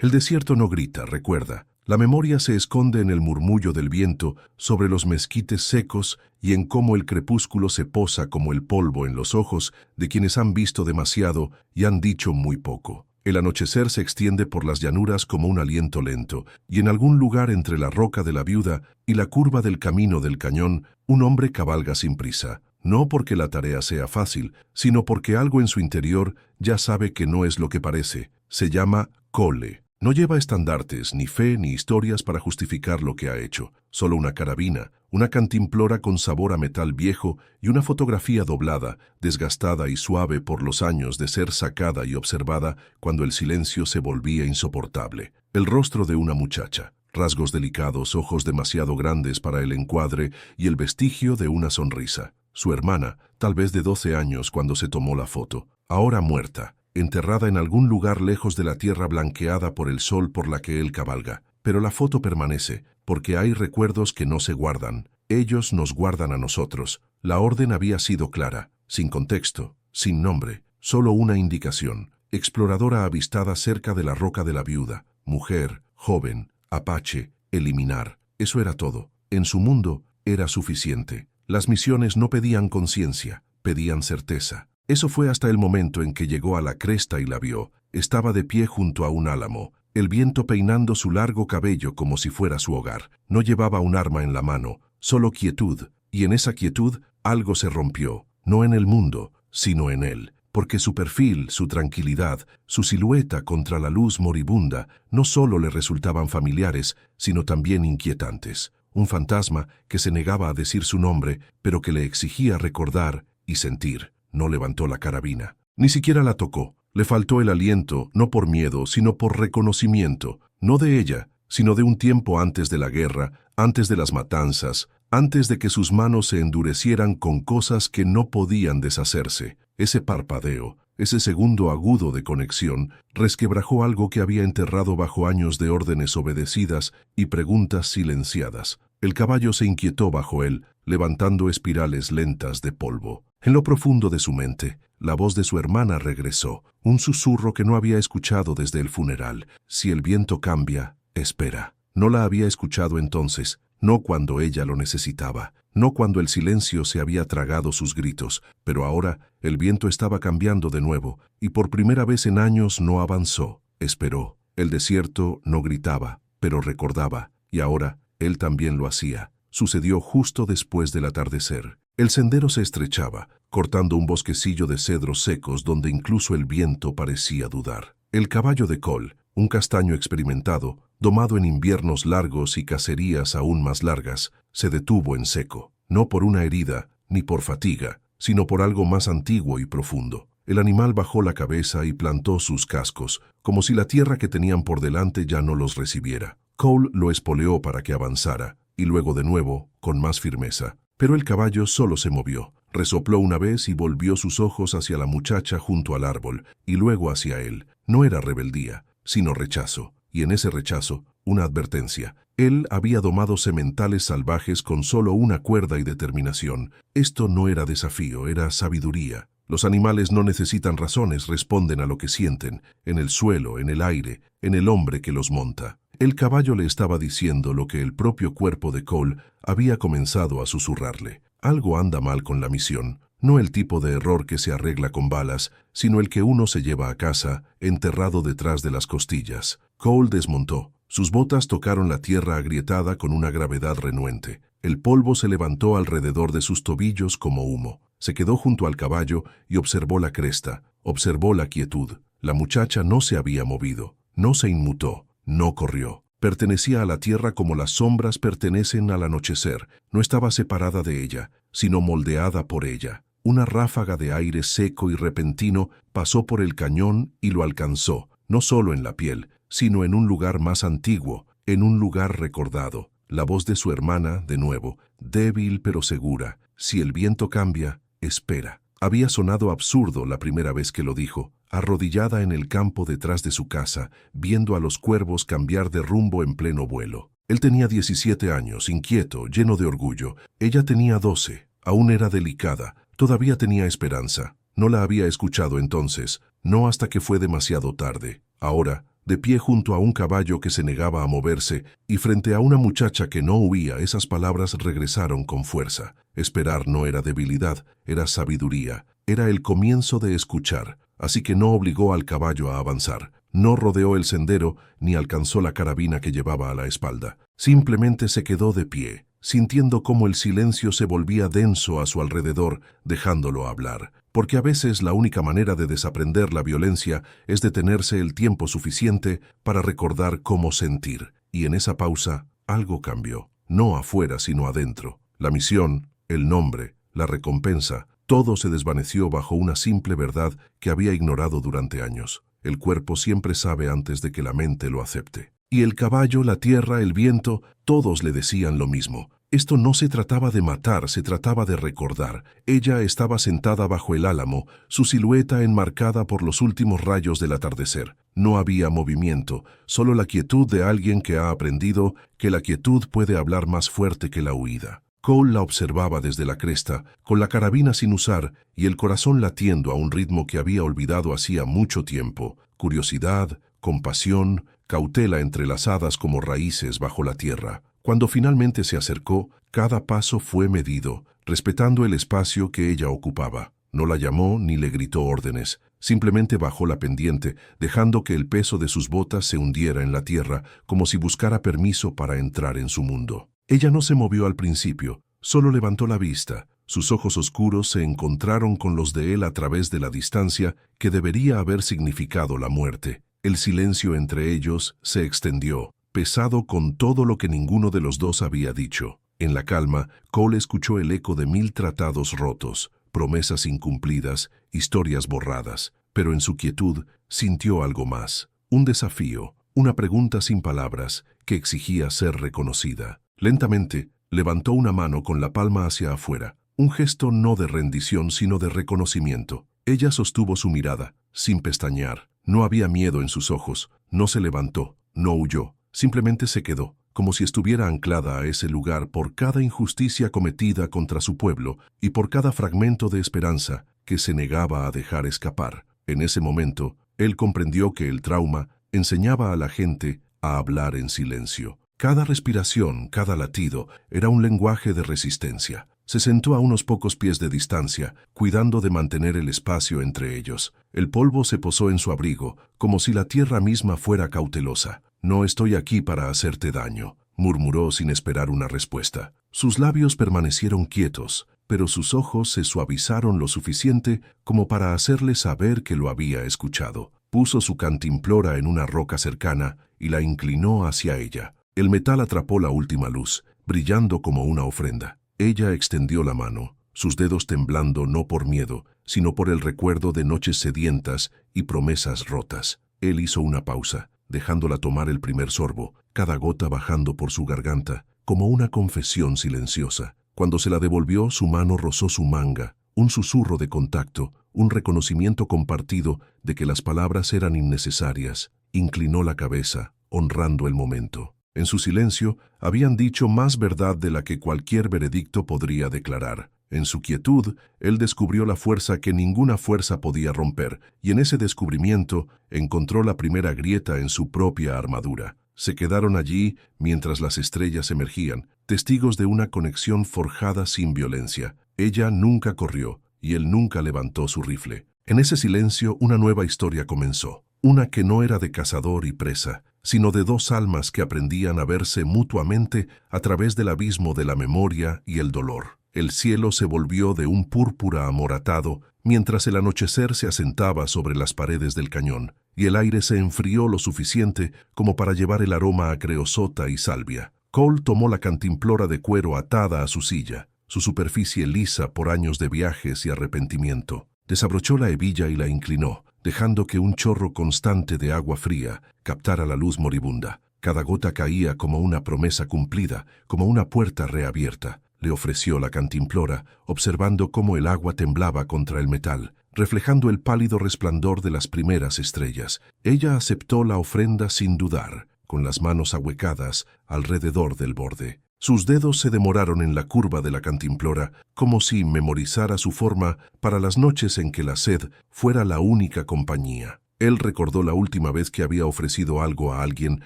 El desierto no grita, recuerda. La memoria se esconde en el murmullo del viento sobre los mezquites secos y en cómo el crepúsculo se posa como el polvo en los ojos de quienes han visto demasiado y han dicho muy poco. El anochecer se extiende por las llanuras como un aliento lento, y en algún lugar entre la roca de la viuda y la curva del camino del cañón, un hombre cabalga sin prisa. No porque la tarea sea fácil, sino porque algo en su interior ya sabe que no es lo que parece. Se llama Cole. No lleva estandartes, ni fe, ni historias para justificar lo que ha hecho. Solo una carabina, una cantimplora con sabor a metal viejo y una fotografía doblada, desgastada y suave por los años de ser sacada y observada cuando el silencio se volvía insoportable. El rostro de una muchacha, rasgos delicados, ojos demasiado grandes para el encuadre y el vestigio de una sonrisa. Su hermana, tal vez de 12 años cuando se tomó la foto, ahora muerta, enterrada en algún lugar lejos de la tierra blanqueada por el sol por la que él cabalga. Pero la foto permanece, porque hay recuerdos que no se guardan. Ellos nos guardan a nosotros. La orden había sido clara, sin contexto, sin nombre, solo una indicación. Exploradora avistada cerca de la roca de la viuda. Mujer, joven, apache, eliminar. Eso era todo. En su mundo era suficiente. Las misiones no pedían conciencia, pedían certeza. Eso fue hasta el momento en que llegó a la cresta y la vio. Estaba de pie junto a un álamo, el viento peinando su largo cabello como si fuera su hogar. No llevaba un arma en la mano, solo quietud, y en esa quietud algo se rompió, no en el mundo, sino en él, porque su perfil, su tranquilidad, su silueta contra la luz moribunda no solo le resultaban familiares, sino también inquietantes. Un fantasma que se negaba a decir su nombre, pero que le exigía recordar y sentir. No levantó la carabina, ni siquiera la tocó. Le faltó el aliento, no por miedo, sino por reconocimiento, no de ella, sino de un tiempo antes de la guerra, antes de las matanzas, antes de que sus manos se endurecieran con cosas que no podían deshacerse. Ese parpadeo, ese segundo agudo de conexión, resquebrajó algo que había enterrado bajo años de órdenes obedecidas y preguntas silenciadas. El caballo se inquietó bajo él, levantando espirales lentas de polvo. En lo profundo de su mente, la voz de su hermana regresó, un susurro que no había escuchado desde el funeral. Si el viento cambia, espera. No la había escuchado entonces, no cuando ella lo necesitaba, no cuando el silencio se había tragado sus gritos, pero ahora el viento estaba cambiando de nuevo, y por primera vez en años no avanzó. Esperó. El desierto no gritaba, pero recordaba, y ahora él también lo hacía. Sucedió justo después del atardecer. El sendero se estrechaba, cortando un bosquecillo de cedros secos donde incluso el viento parecía dudar. El caballo de Cole, un castaño experimentado, domado en inviernos largos y cacerías aún más largas, se detuvo en seco, no por una herida ni por fatiga, sino por algo más antiguo y profundo. El animal bajó la cabeza y plantó sus cascos, como si la tierra que tenían por delante ya no los recibiera. Cole lo espoleó para que avanzara, y luego de nuevo, con más firmeza. Pero el caballo solo se movió, resopló una vez y volvió sus ojos hacia la muchacha junto al árbol, y luego hacia él. No era rebeldía, sino rechazo, y en ese rechazo, una advertencia. Él había domado sementales salvajes con solo una cuerda y determinación. Esto no era desafío, era sabiduría. Los animales no necesitan razones, responden a lo que sienten, en el suelo, en el aire, en el hombre que los monta. El caballo le estaba diciendo lo que el propio cuerpo de Cole había comenzado a susurrarle. Algo anda mal con la misión, no el tipo de error que se arregla con balas, sino el que uno se lleva a casa, enterrado detrás de las costillas. Cole desmontó. Sus botas tocaron la tierra agrietada con una gravedad renuente. El polvo se levantó alrededor de sus tobillos como humo. Se quedó junto al caballo y observó la cresta, observó la quietud. La muchacha no se había movido, no se inmutó. No corrió. Pertenecía a la tierra como las sombras pertenecen al anochecer. No estaba separada de ella, sino moldeada por ella. Una ráfaga de aire seco y repentino pasó por el cañón y lo alcanzó, no solo en la piel, sino en un lugar más antiguo, en un lugar recordado. La voz de su hermana, de nuevo, débil pero segura. Si el viento cambia, espera. Había sonado absurdo la primera vez que lo dijo, arrodillada en el campo detrás de su casa, viendo a los cuervos cambiar de rumbo en pleno vuelo. Él tenía 17 años, inquieto, lleno de orgullo. Ella tenía 12, aún era delicada, todavía tenía esperanza. No la había escuchado entonces, no hasta que fue demasiado tarde. Ahora, de pie junto a un caballo que se negaba a moverse, y frente a una muchacha que no huía, esas palabras regresaron con fuerza. Esperar no era debilidad, era sabiduría, era el comienzo de escuchar, así que no obligó al caballo a avanzar. No rodeó el sendero ni alcanzó la carabina que llevaba a la espalda. Simplemente se quedó de pie, sintiendo cómo el silencio se volvía denso a su alrededor, dejándolo hablar. Porque a veces la única manera de desaprender la violencia es detenerse el tiempo suficiente para recordar cómo sentir. Y en esa pausa, algo cambió. No afuera, sino adentro. La misión, el nombre, la recompensa, todo se desvaneció bajo una simple verdad que había ignorado durante años. El cuerpo siempre sabe antes de que la mente lo acepte. Y el caballo, la tierra, el viento, todos le decían lo mismo. Esto no se trataba de matar, se trataba de recordar. Ella estaba sentada bajo el álamo, su silueta enmarcada por los últimos rayos del atardecer. No había movimiento, solo la quietud de alguien que ha aprendido que la quietud puede hablar más fuerte que la huida. Cole la observaba desde la cresta, con la carabina sin usar y el corazón latiendo a un ritmo que había olvidado hacía mucho tiempo. Curiosidad, compasión, cautela entrelazadas como raíces bajo la tierra. Cuando finalmente se acercó, cada paso fue medido, respetando el espacio que ella ocupaba. No la llamó ni le gritó órdenes, simplemente bajó la pendiente, dejando que el peso de sus botas se hundiera en la tierra, como si buscara permiso para entrar en su mundo. Ella no se movió al principio, solo levantó la vista. Sus ojos oscuros se encontraron con los de él a través de la distancia que debería haber significado la muerte. El silencio entre ellos se extendió, pesado con todo lo que ninguno de los dos había dicho. En la calma, Cole escuchó el eco de 1000 tratados rotos, promesas incumplidas, historias borradas, pero en su quietud sintió algo más, un desafío, una pregunta sin palabras que exigía ser reconocida. Lentamente, levantó una mano con la palma hacia afuera, un gesto no de rendición sino de reconocimiento. Ella sostuvo su mirada, sin pestañear. No había miedo en sus ojos, no se levantó, no huyó, simplemente se quedó, como si estuviera anclada a ese lugar por cada injusticia cometida contra su pueblo y por cada fragmento de esperanza que se negaba a dejar escapar. En ese momento, él comprendió que el trauma enseñaba a la gente a hablar en silencio. Cada respiración, cada latido, era un lenguaje de resistencia. Se sentó a unos pocos pies de distancia, cuidando de mantener el espacio entre ellos. El polvo se posó en su abrigo, como si la tierra misma fuera cautelosa. «No estoy aquí para hacerte daño», murmuró sin esperar una respuesta. Sus labios permanecieron quietos, pero sus ojos se suavizaron lo suficiente como para hacerle saber que lo había escuchado. Puso su cantimplora en una roca cercana y la inclinó hacia ella. El metal atrapó la última luz, brillando como una ofrenda. Ella extendió la mano, sus dedos temblando no por miedo, sino por el recuerdo de noches sedientas y promesas rotas. Él hizo una pausa, dejándola tomar el primer sorbo, cada gota bajando por su garganta, como una confesión silenciosa. Cuando se la devolvió, su mano rozó su manga, un susurro de contacto, un reconocimiento compartido de que las palabras eran innecesarias. Inclinó la cabeza, honrando el momento. En su silencio, habían dicho más verdad de la que cualquier veredicto podría declarar. En su quietud, él descubrió la fuerza que ninguna fuerza podía romper, y en ese descubrimiento encontró la primera grieta en su propia armadura. Se quedaron allí mientras las estrellas emergían, testigos de una conexión forjada sin violencia. Ella nunca corrió, y él nunca levantó su rifle. En ese silencio, una nueva historia comenzó. Una que no era de cazador y presa, sino de dos almas que aprendían a verse mutuamente a través del abismo de la memoria y el dolor. El cielo se volvió de un púrpura amoratado mientras el anochecer se asentaba sobre las paredes del cañón, y el aire se enfrió lo suficiente como para llevar el aroma a creosota y salvia. Cole tomó la cantimplora de cuero atada a su silla, su superficie lisa por años de viajes y arrepentimiento. Desabrochó la hebilla y la inclinó, dejando que un chorro constante de agua fría captara la luz moribunda. Cada gota caía como una promesa cumplida, como una puerta reabierta. Le ofreció la cantimplora, observando cómo el agua temblaba contra el metal, reflejando el pálido resplandor de las primeras estrellas. Ella aceptó la ofrenda sin dudar, con las manos ahuecadas alrededor del borde. Sus dedos se demoraron en la curva de la cantimplora, como si memorizara su forma para las noches en que la sed fuera la única compañía. Él recordó la última vez que había ofrecido algo a alguien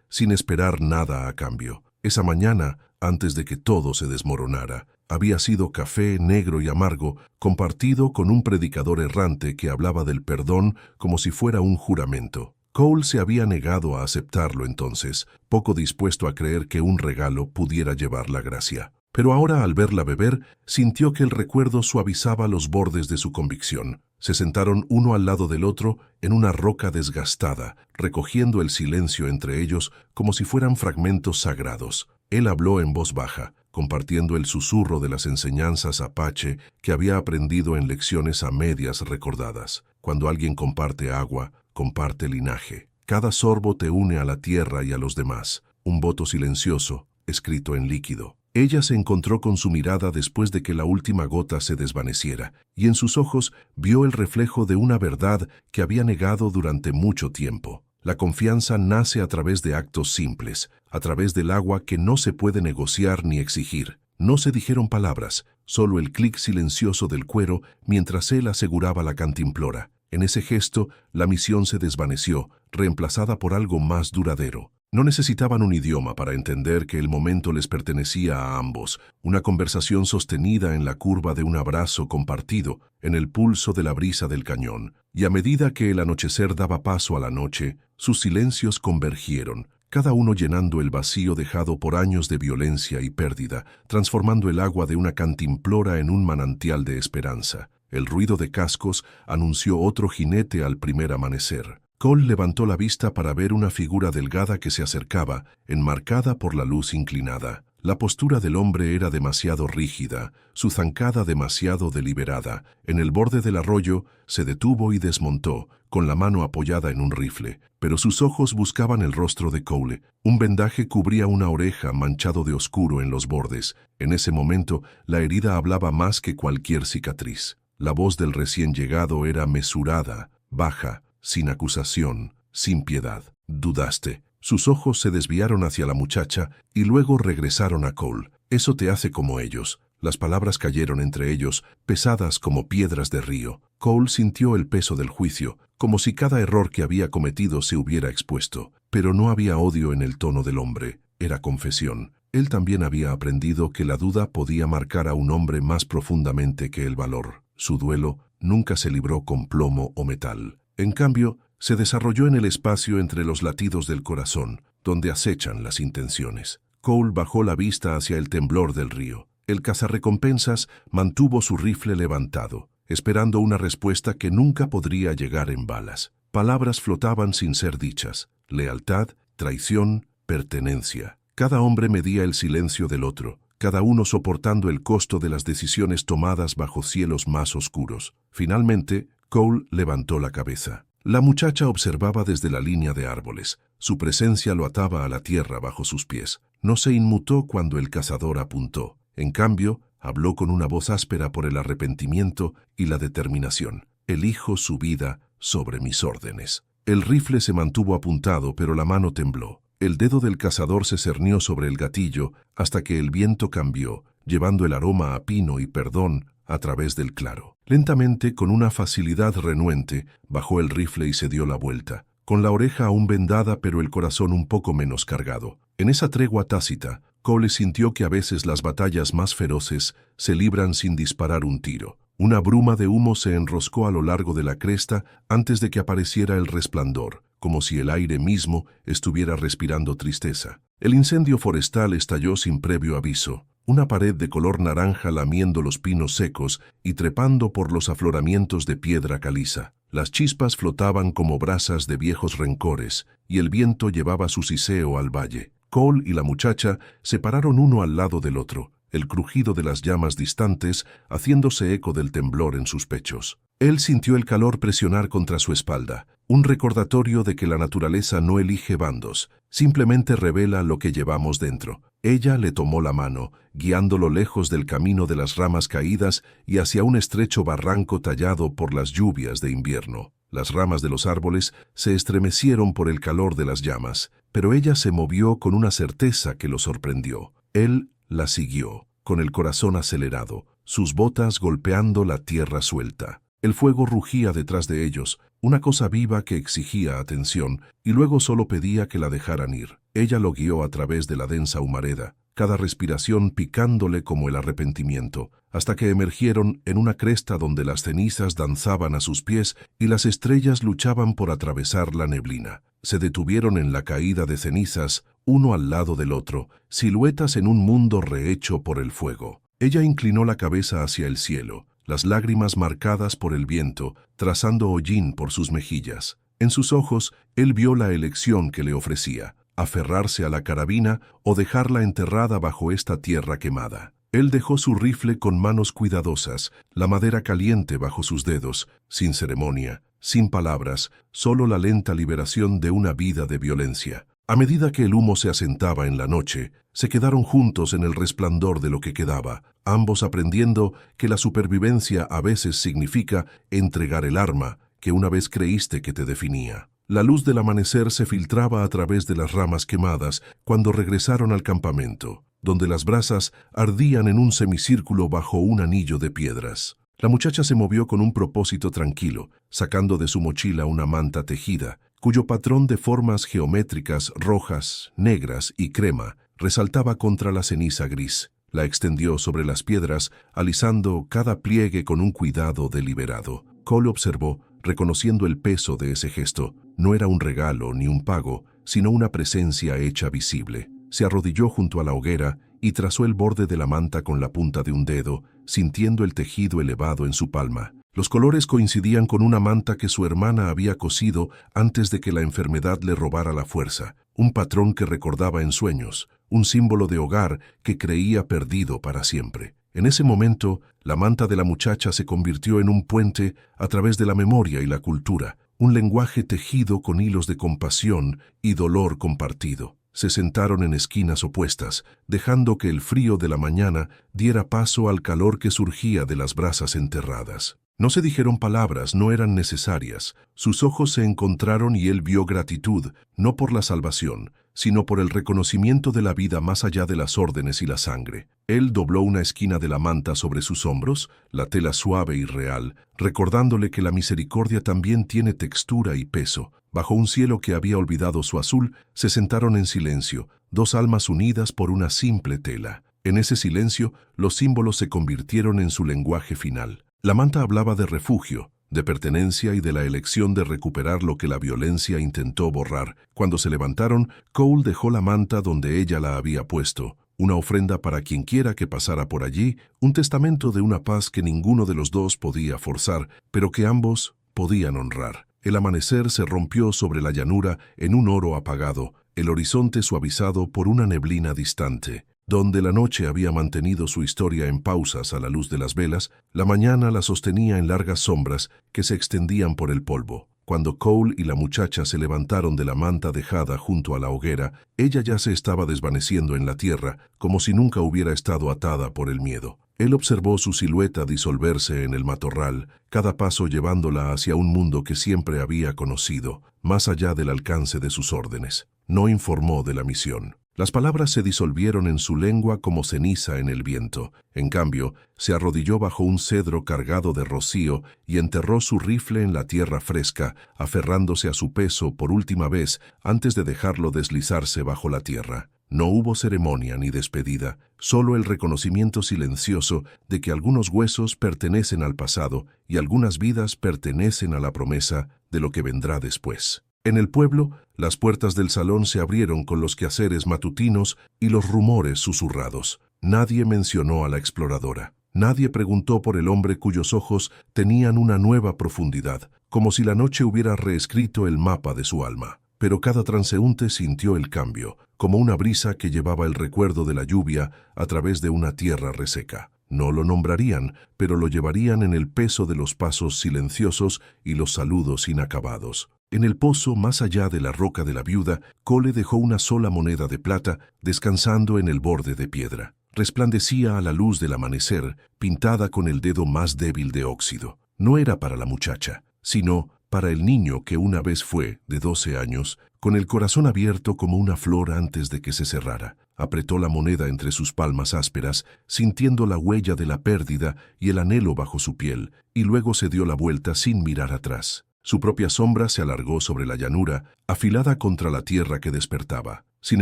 sin esperar nada a cambio. Esa mañana, antes de que todo se desmoronara, había sido café negro y amargo, compartido con un predicador errante que hablaba del perdón como si fuera un juramento. Cole se había negado a aceptarlo entonces, poco dispuesto a creer que un regalo pudiera llevar la gracia. Pero ahora, al verla beber, sintió que el recuerdo suavizaba los bordes de su convicción. Se sentaron uno al lado del otro en una roca desgastada, recogiendo el silencio entre ellos como si fueran fragmentos sagrados. Él habló en voz baja, compartiendo el susurro de las enseñanzas apache que había aprendido en lecciones a medias recordadas. Cuando alguien comparte agua, comparte linaje. Cada sorbo te une a la tierra y a los demás. Un voto silencioso, escrito en líquido. Ella se encontró con su mirada después de que la última gota se desvaneciera, y en sus ojos vio el reflejo de una verdad que había negado durante mucho tiempo. La confianza nace a través de actos simples, a través del agua que no se puede negociar ni exigir. No se dijeron palabras, solo el clic silencioso del cuero mientras él aseguraba la cantimplora. En ese gesto, la misión se desvaneció, reemplazada por algo más duradero. No necesitaban un idioma para entender que el momento les pertenecía a ambos, una conversación sostenida en la curva de un abrazo compartido, en el pulso de la brisa del cañón. Y a medida que el anochecer daba paso a la noche, sus silencios convergieron, cada uno llenando el vacío dejado por años de violencia y pérdida, transformando el agua de una cantimplora en un manantial de esperanza. El ruido de cascos anunció otro jinete al primer amanecer. Cole levantó la vista para ver una figura delgada que se acercaba, enmarcada por la luz inclinada. La postura del hombre era demasiado rígida, su zancada demasiado deliberada. En el borde del arroyo se detuvo y desmontó, con la mano apoyada en un rifle, pero sus ojos buscaban el rostro de Cole. Un vendaje cubría una oreja manchado de oscuro en los bordes. En ese momento, la herida hablaba más que cualquier cicatriz. La voz del recién llegado era mesurada, baja, sin acusación, sin piedad. «¿Dudaste?» Sus ojos se desviaron hacia la muchacha y luego regresaron a Cole. «Eso te hace como ellos». Las palabras cayeron entre ellos, pesadas como piedras de río. Cole sintió el peso del juicio, como si cada error que había cometido se hubiera expuesto. Pero no había odio en el tono del hombre, era confesión. Él también había aprendido que la duda podía marcar a un hombre más profundamente que el valor. Su duelo nunca se libró con plomo o metal. En cambio, se desarrolló en el espacio entre los latidos del corazón, donde acechan las intenciones. Cole bajó la vista hacia el temblor del río. El cazarrecompensas mantuvo su rifle levantado, esperando una respuesta que nunca podría llegar en balas. Palabras flotaban sin ser dichas. Lealtad, traición, pertenencia. Cada hombre medía el silencio del otro, cada uno soportando el costo de las decisiones tomadas bajo cielos más oscuros. Finalmente, Cole levantó la cabeza. La muchacha observaba desde la línea de árboles. Su presencia lo ataba a la tierra bajo sus pies. No se inmutó cuando el cazador apuntó. En cambio, habló con una voz áspera por el arrepentimiento y la determinación. «Elijo su vida sobre mis órdenes». El rifle se mantuvo apuntado, pero la mano tembló. El dedo del cazador se cernió sobre el gatillo hasta que el viento cambió, llevando el aroma a pino y perdón a través del claro. Lentamente, con una facilidad renuente, bajó el rifle y se dio la vuelta, con la oreja aún vendada pero el corazón un poco menos cargado. En esa tregua tácita, Cole sintió que a veces las batallas más feroces se libran sin disparar un tiro. Una bruma de humo se enroscó a lo largo de la cresta antes de que apareciera el resplandor, como si el aire mismo estuviera respirando tristeza. El incendio forestal estalló sin previo aviso. Una pared de color naranja lamiendo los pinos secos y trepando por los afloramientos de piedra caliza. Las chispas flotaban como brasas de viejos rencores, y el viento llevaba su siseo al valle. Cole y la muchacha se pararon uno al lado del otro, el crujido de las llamas distantes haciéndose eco del temblor en sus pechos. Él sintió el calor presionar contra su espalda, un recordatorio de que la naturaleza no elige bandos, simplemente revela lo que llevamos dentro. Ella le tomó la mano, guiándolo lejos del camino de las ramas caídas y hacia un estrecho barranco tallado por las lluvias de invierno. Las ramas de los árboles se estremecieron por el calor de las llamas, pero ella se movió con una certeza que lo sorprendió. Él la siguió, con el corazón acelerado, sus botas golpeando la tierra suelta. El fuego rugía detrás de ellos, una cosa viva que exigía atención y luego solo pedía que la dejaran ir. Ella lo guió a través de la densa humareda, cada respiración picándole como el arrepentimiento, hasta que emergieron en una cresta donde las cenizas danzaban a sus pies y las estrellas luchaban por atravesar la neblina. Se detuvieron en la caída de cenizas, uno al lado del otro, siluetas en un mundo rehecho por el fuego. Ella inclinó la cabeza hacia el cielo, las lágrimas marcadas por el viento, trazando hollín por sus mejillas. En sus ojos, él vio la elección que le ofrecía: aferrarse a la carabina o dejarla enterrada bajo esta tierra quemada. Él dejó su rifle con manos cuidadosas, la madera caliente bajo sus dedos, sin ceremonia, sin palabras, solo la lenta liberación de una vida de violencia. A medida que el humo se asentaba en la noche, se quedaron juntos en el resplandor de lo que quedaba, ambos aprendiendo que la supervivencia a veces significa entregar el arma que una vez creíste que te definía. La luz del amanecer se filtraba a través de las ramas quemadas cuando regresaron al campamento, donde las brasas ardían en un semicírculo bajo un anillo de piedras. La muchacha se movió con un propósito tranquilo, sacando de su mochila una manta tejida, cuyo patrón de formas geométricas rojas, negras y crema resaltaba contra la ceniza gris. La extendió sobre las piedras, alisando cada pliegue con un cuidado deliberado. Cole observó, reconociendo el peso de ese gesto. No era un regalo ni un pago, sino una presencia hecha visible. Se arrodilló junto a la hoguera y trazó el borde de la manta con la punta de un dedo, sintiendo el tejido elevado en su palma. Los colores coincidían con una manta que su hermana había cosido antes de que la enfermedad le robara la fuerza, un patrón que recordaba en sueños, un símbolo de hogar que creía perdido para siempre. En ese momento, la manta de la muchacha se convirtió en un puente a través de la memoria y la cultura, un lenguaje tejido con hilos de compasión y dolor compartido. Se sentaron en esquinas opuestas, dejando que el frío de la mañana diera paso al calor que surgía de las brasas enterradas. No se dijeron palabras, no eran necesarias. Sus ojos se encontraron y él vio gratitud, no por la salvación, sino por el reconocimiento de la vida más allá de las órdenes y la sangre. Él dobló una esquina de la manta sobre sus hombros, la tela suave y real, recordándole que la misericordia también tiene textura y peso. Bajo un cielo que había olvidado su azul, se sentaron en silencio, dos almas unidas por una simple tela. En ese silencio, los símbolos se convirtieron en su lenguaje final. La manta hablaba de refugio, de pertenencia y de la elección de recuperar lo que la violencia intentó borrar. Cuando se levantaron, Cole dejó la manta donde ella la había puesto, una ofrenda para quienquiera que pasara por allí, un testamento de una paz que ninguno de los dos podía forzar, pero que ambos podían honrar. El amanecer se rompió sobre la llanura en un oro apagado, el horizonte suavizado por una neblina distante. Donde la noche había mantenido su historia en pausas a la luz de las velas, la mañana la sostenía en largas sombras que se extendían por el polvo. Cuando Cole y la muchacha se levantaron de la manta dejada junto a la hoguera, ella ya se estaba desvaneciendo en la tierra, como si nunca hubiera estado atada por el miedo. Él observó su silueta disolverse en el matorral, cada paso llevándola hacia un mundo que siempre había conocido, más allá del alcance de sus órdenes. No informó de la misión. Las palabras se disolvieron en su lengua como ceniza en el viento. En cambio, se arrodilló bajo un cedro cargado de rocío y enterró su rifle en la tierra fresca, aferrándose a su peso por última vez antes de dejarlo deslizarse bajo la tierra. No hubo ceremonia ni despedida, solo el reconocimiento silencioso de que algunos huesos pertenecen al pasado y algunas vidas pertenecen a la promesa de lo que vendrá después. En el pueblo, las puertas del salón se abrieron con los quehaceres matutinos y los rumores susurrados. Nadie mencionó a la exploradora. Nadie preguntó por el hombre cuyos ojos tenían una nueva profundidad, como si la noche hubiera reescrito el mapa de su alma. Pero cada transeúnte sintió el cambio, como una brisa que llevaba el recuerdo de la lluvia a través de una tierra reseca. No lo nombrarían, pero lo llevarían en el peso de los pasos silenciosos y los saludos inacabados. En el pozo, más allá de la roca de la viuda, Cole dejó una sola moneda de plata descansando en el borde de piedra. Resplandecía a la luz del amanecer, pintada con el dedo más débil de óxido. No era para la muchacha, sino para el niño que una vez fue, de 12 años, con el corazón abierto como una flor antes de que se cerrara. Apretó la moneda entre sus palmas ásperas, sintiendo la huella de la pérdida y el anhelo bajo su piel, y luego se dio la vuelta sin mirar atrás. Su propia sombra se alargó sobre la llanura, afilada contra la tierra que despertaba. Sin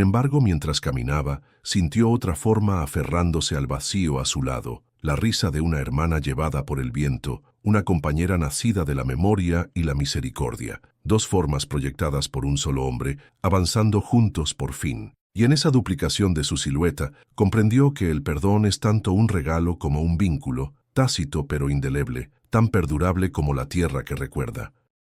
embargo, mientras caminaba, sintió otra forma aferrándose al vacío a su lado, la risa de una hermana llevada por el viento, una compañera nacida de la memoria y la misericordia, dos formas proyectadas por un solo hombre, avanzando juntos por fin. Y en esa duplicación de su silueta, comprendió que el perdón es tanto un regalo como un vínculo, tácito pero indeleble, tan perdurable como la tierra que recuerda.